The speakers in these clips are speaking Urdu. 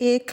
1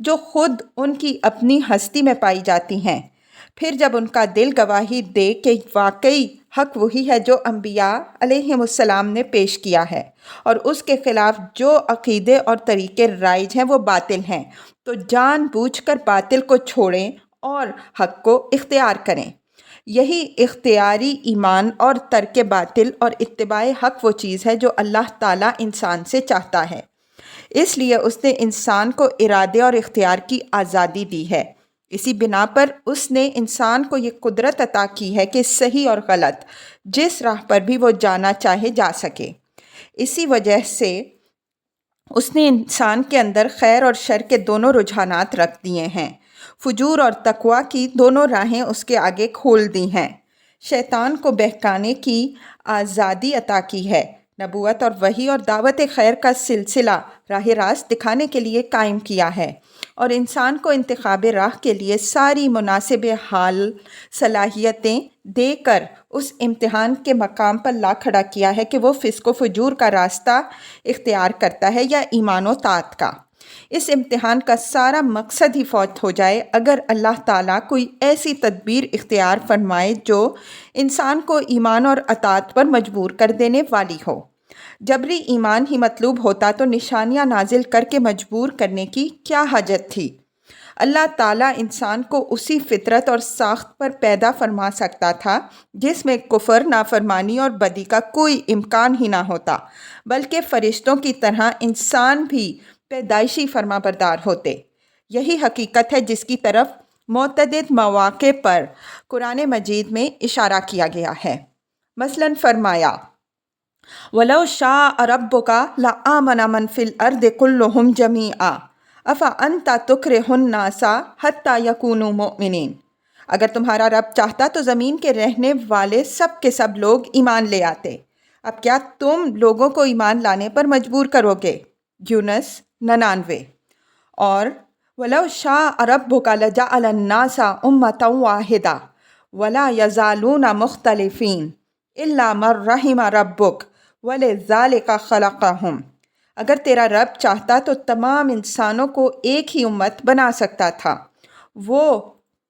جو خود ان کی اپنی ہستی میں پائی جاتی ہیں۔ پھر جب ان کا دل گواہی دے کہ واقعی حق وہی ہے جو انبیاء علیہم السلام نے پیش کیا ہے اور اس کے خلاف جو عقیدے اور طریقے رائج ہیں وہ باطل ہیں، تو جان بوجھ کر باطل کو چھوڑیں اور حق کو اختیار کریں۔ یہی اختیاری ایمان اور ترک باطل اور اتباع حق وہ چیز ہے جو اللہ تعالیٰ انسان سے چاہتا ہے۔ اس لیے اس نے انسان کو ارادے اور اختیار کی آزادی دی ہے۔ اسی بنا پر اس نے انسان کو یہ قدرت عطا کی ہے کہ صحیح اور غلط جس راہ پر بھی وہ جانا چاہے جا سکے۔ اسی وجہ سے اس نے انسان کے اندر خیر اور شر کے دونوں رجحانات رکھ دیے ہیں، فجور اور تقویٰ کی دونوں راہیں اس کے آگے کھول دی ہیں، شیطان کو بہکانے کی آزادی عطا کی ہے، نبوت اور وحی اور دعوت خیر کا سلسلہ راہ راست دکھانے کے لیے قائم کیا ہے، اور انسان کو انتخاب راہ کے لیے ساری مناسب حال صلاحیتیں دے کر اس امتحان کے مقام پر لا کھڑا کیا ہے کہ وہ فسق و فجور کا راستہ اختیار کرتا ہے یا ایمان و طاعت کا۔ اس امتحان کا سارا مقصد ہی فوت ہو جائے اگر اللہ تعالیٰ کوئی ایسی تدبیر اختیار فرمائے جو انسان کو ایمان اور اطاعت پر مجبور کر دینے والی ہو۔ جبری ایمان ہی مطلوب ہوتا تو نشانیاں نازل کر کے مجبور کرنے کی کیا حاجت تھی؟ اللہ تعالیٰ انسان کو اسی فطرت اور ساخت پر پیدا فرما سکتا تھا جس میں کفر، نافرمانی اور بدی کا کوئی امکان ہی نہ ہوتا، بلکہ فرشتوں کی طرح انسان بھی پیدائشی فرما بردار ہوتے۔ یہی حقیقت ہے جس کی طرف متعدد مواقع پر قرآن مجید میں اشارہ کیا گیا ہے۔ مثلاً فرمایا وَلَوْ شَاءَ رَبُّكَ لَآمَنَ مَنْ فِي الْأَرْضِ كُلُّهُمْ جَمِيعًا أَفَأَنْتَ تُكْرِهُ النَّاسَ حَتَّى يَكُونُوا مُؤْمِنِينَ۔ اگر تمہارا رب چاہتا تو زمین کے رہنے والے سب کے سب لوگ ایمان لے آتے، اب کیا تم لوگوں کو ایمان لانے پر مجبور کرو گے؟ یونس 99۔ اور وَلَوْ شَاءَ رَبُّكَ لَجَعَلَ النَّاسَ أُمَّةً وَاحِدَةً وَلَا يَزَالُونَ مُخْتَلِفِينَ إِلَّا مَن رَّحِمَ رَبُّكَ وَلِذَٰلِكَ خَلَقَهُمْ۔ اگر تیرا رب چاہتا تو تمام انسانوں کو ایک ہی امت بنا سکتا تھا، وہ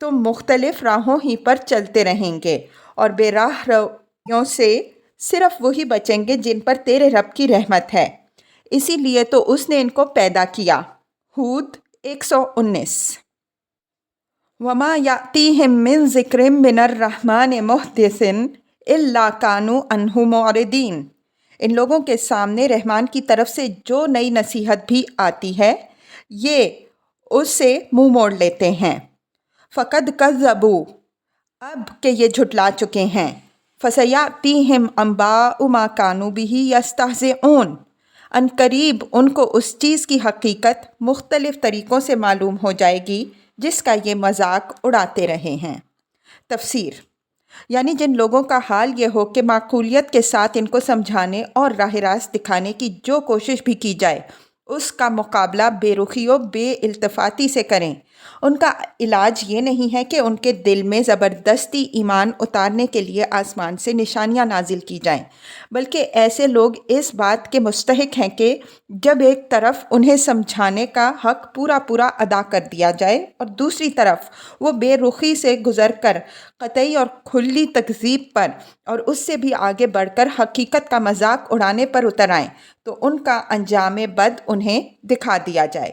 تم مختلف راہوں ہی پر چلتے رہیں گے اور بے راہ رویوں سے صرف وہی بچیں گے جن پر تیرے رب کی رحمت ہے، اسی لیے تو اس نے ان کو پیدا کیا۔ ہود 119۔ وَمَا يَأْتِيهِم مِّن ذِكْرٍ مِّنَ الرَّحْمَٰنِ مُحْدَثٍ إِلَّا كَانُوا عَنْهُ مُعْرِضِينَ۔ ان لوگوں کے سامنے رحمان کی طرف سے جو نئی نصیحت بھی آتی ہے یہ اس سے منہ موڑ لیتے ہیں۔ فَقَدْ كَذَّبُوا، اب کہ یہ جھٹلا چکے ہیں۔ فَسَيَأْتِيهِمْ أَنبَاءُ مَا كَانُوا بِهِ يَسْتَهْزِئُونَ، ان قریب ان کو اس چیز کی حقیقت مختلف طریقوں سے معلوم ہو جائے گی جس کا یہ مذاق اڑاتے رہے ہیں۔ تفسیر: یعنی جن لوگوں کا حال یہ ہو کہ معقولیت کے ساتھ ان کو سمجھانے اور راہ راست دکھانے کی جو کوشش بھی کی جائے اس کا مقابلہ بے رخی و بے التفاتی سے کریں، ان کا علاج یہ نہیں ہے کہ ان کے دل میں زبردستی ایمان اتارنے کے لیے آسمان سے نشانیاں نازل کی جائیں، بلکہ ایسے لوگ اس بات کے مستحق ہیں کہ جب ایک طرف انہیں سمجھانے کا حق پورا پورا ادا کر دیا جائے اور دوسری طرف وہ بے رخی سے گزر کر قطعی اور کھلی تکذیب پر اور اس سے بھی آگے بڑھ کر حقیقت کا مذاق اڑانے پر اتر آئیں تو ان کا انجام بد انہیں دکھا دیا جائے۔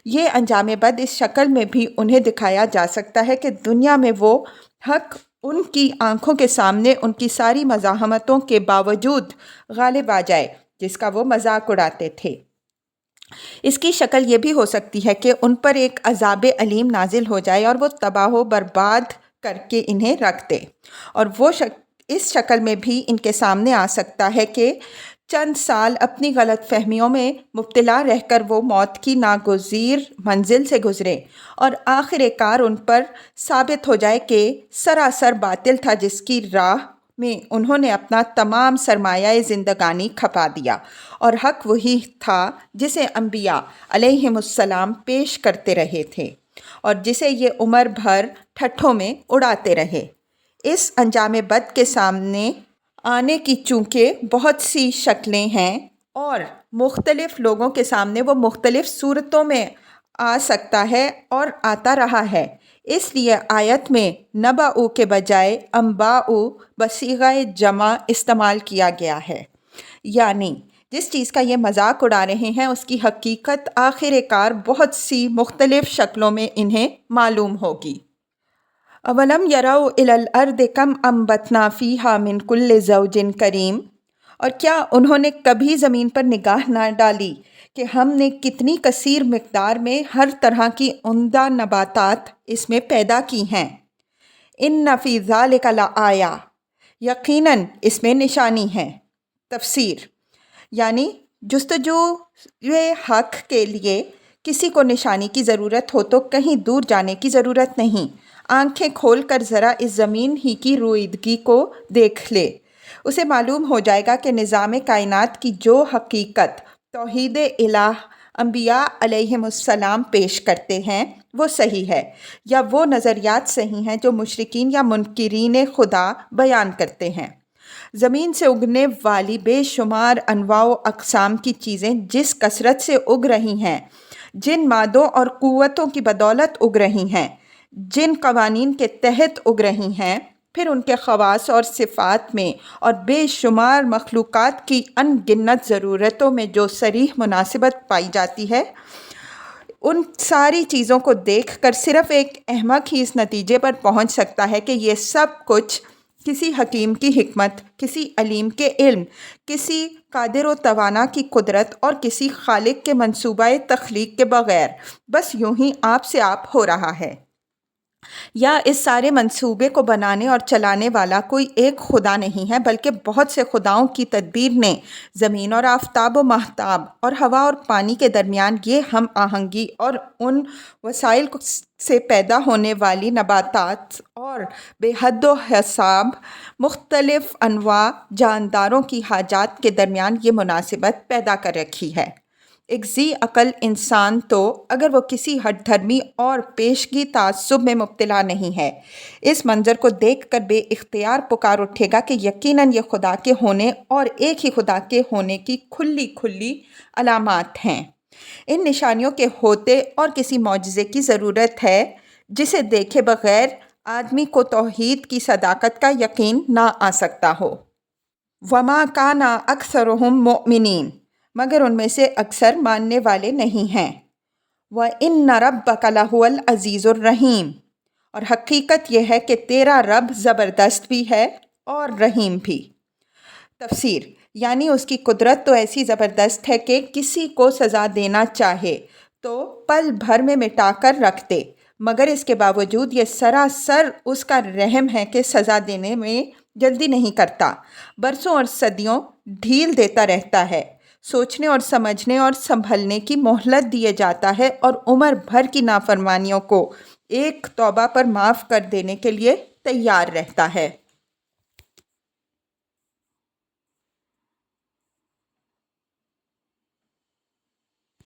یہ انجام بد اس شکل میں بھی انہیں دکھایا جا سکتا ہے کہ دنیا میں وہ حق ان کی آنکھوں کے سامنے ان کی ساری مزاحمتوں کے باوجود غالب آ جائے جس کا وہ مذاق اڑاتے تھے۔ اس کی شکل یہ بھی ہو سکتی ہے کہ ان پر ایک عذاب علیم نازل ہو جائے اور وہ تباہ و برباد کر کے انہیں رکھ دے، اور وہ اس شکل میں بھی ان کے سامنے آ سکتا ہے کہ چند سال اپنی غلط فہمیوں میں مبتلا رہ کر وہ موت کی ناگزیر منزل سے گزرے اور آخر کار ان پر ثابت ہو جائے کہ سراسر باطل تھا جس کی راہ میں انہوں نے اپنا تمام سرمایہ زندگانی کھپا دیا، اور حق وہی تھا جسے انبیاء علیہم السلام پیش کرتے رہے تھے اور جسے یہ عمر بھر ٹھٹھوں میں اڑاتے رہے۔ اس انجام بد کے سامنے آنے کی چونکہ بہت سی شکلیں ہیں اور مختلف لوگوں کے سامنے وہ مختلف صورتوں میں آ سکتا ہے اور آتا رہا ہے، اس لیے آیت میں نبأ کے بجائے انباء بصیغہ جمع استعمال کیا گیا ہے، یعنی جس چیز کا یہ مذاق اڑا رہے ہیں اس کی حقیقت آخر کار بہت سی مختلف شکلوں میں انہیں معلوم ہوگی۔ اولم یروا الی الارض کم انبتنا فیہا من کل زوج کریم، اور کیا انہوں نے کبھی زمین پر نگاہ نہ ڈالی کہ ہم نے کتنی کثیر مقدار میں ہر طرح کی عمدہ نباتات اس میں پیدا کی ہیں۔ ان فی ذالک لآیہ، یقیناً اس میں نشانی ہے۔ تفسیر یعنی جستجو حق کے لیے کسی کو نشانی کی ضرورت ہو تو کہیں دور جانے کی ضرورت نہیں، آنکھیں کھول کر ذرا اس زمین ہی کی رویدگی کو دیکھ لے، اسے معلوم ہو جائے گا کہ نظام کائنات کی جو حقیقت توحید الہ انبیاء علیہم السلام پیش کرتے ہیں وہ صحیح ہے، یا وہ نظریات صحیح ہیں جو مشرکین یا منکرین خدا بیان کرتے ہیں۔ زمین سے اگنے والی بے شمار انواع و اقسام کی چیزیں جس کثرت سے اگ رہی ہیں، جن مادوں اور قوتوں کی بدولت اگ رہی ہیں، جن قوانین کے تحت اگ رہی ہیں، پھر ان کے خواص اور صفات میں اور بے شمار مخلوقات کی ان گنت ضرورتوں میں جو صریح مناسبت پائی جاتی ہے، ان ساری چیزوں کو دیکھ کر صرف ایک احمق ہی اس نتیجے پر پہنچ سکتا ہے کہ یہ سب کچھ کسی حکیم کی حکمت، کسی علیم کے علم، کسی قادر و توانا کی قدرت اور کسی خالق کے منصوبہ تخلیق کے بغیر بس یوں ہی آپ سے آپ ہو رہا ہے، یا اس سارے منصوبے کو بنانے اور چلانے والا کوئی ایک خدا نہیں ہے بلکہ بہت سے خداؤں کی تدبیر نے زمین اور آفتاب و ماہتاب اور ہوا اور پانی کے درمیان یہ ہم آہنگی اور ان وسائل سے پیدا ہونے والی نباتات اور بے حد و حساب مختلف انواع جانداروں کی حاجات کے درمیان یہ مناسبت پیدا کر رکھی ہے۔ ایک ذی عقل انسان تو اگر وہ کسی ہٹ دھرمی اور پیشگی تعصب میں مبتلا نہیں ہے، اس منظر کو دیکھ کر بے اختیار پکار اٹھے گا کہ یقیناً یہ خدا کے ہونے اور ایک ہی خدا کے ہونے کی کھلی کھلی علامات ہیں۔ ان نشانیوں کے ہوتے اور کسی معجزے کی ضرورت ہے جسے دیکھے بغیر آدمی کو توحید کی صداقت کا یقین نہ آ سکتا ہو۔ وَمَا كَانَ أَكْثَرُهُم مُؤْمِنِينَ، مگر ان میں سے اکثر ماننے والے نہیں ہیں۔ وَإِنَّ رَبَّكَ لَهُوَ الْعَزِيزُ الرَّحِيمُ، اور حقیقت یہ ہے کہ تیرا رب زبردست بھی ہے اور رحیم بھی۔ تفسیر یعنی اس کی قدرت تو ایسی زبردست ہے کہ کسی کو سزا دینا چاہے تو پل بھر میں مٹا کر رکھ دے، مگر اس کے باوجود یہ سراسر اس کا رحم ہے کہ سزا دینے میں جلدی نہیں کرتا، برسوں اور صدیوں ڈھیل دیتا رہتا ہے، سوچنے اور سمجھنے اور سنبھلنے کی مہلت دیے جاتا ہے اور عمر بھر کی نافرمانیوں کو ایک توبہ پر معاف کر دینے کے لیے تیار رہتا ہے۔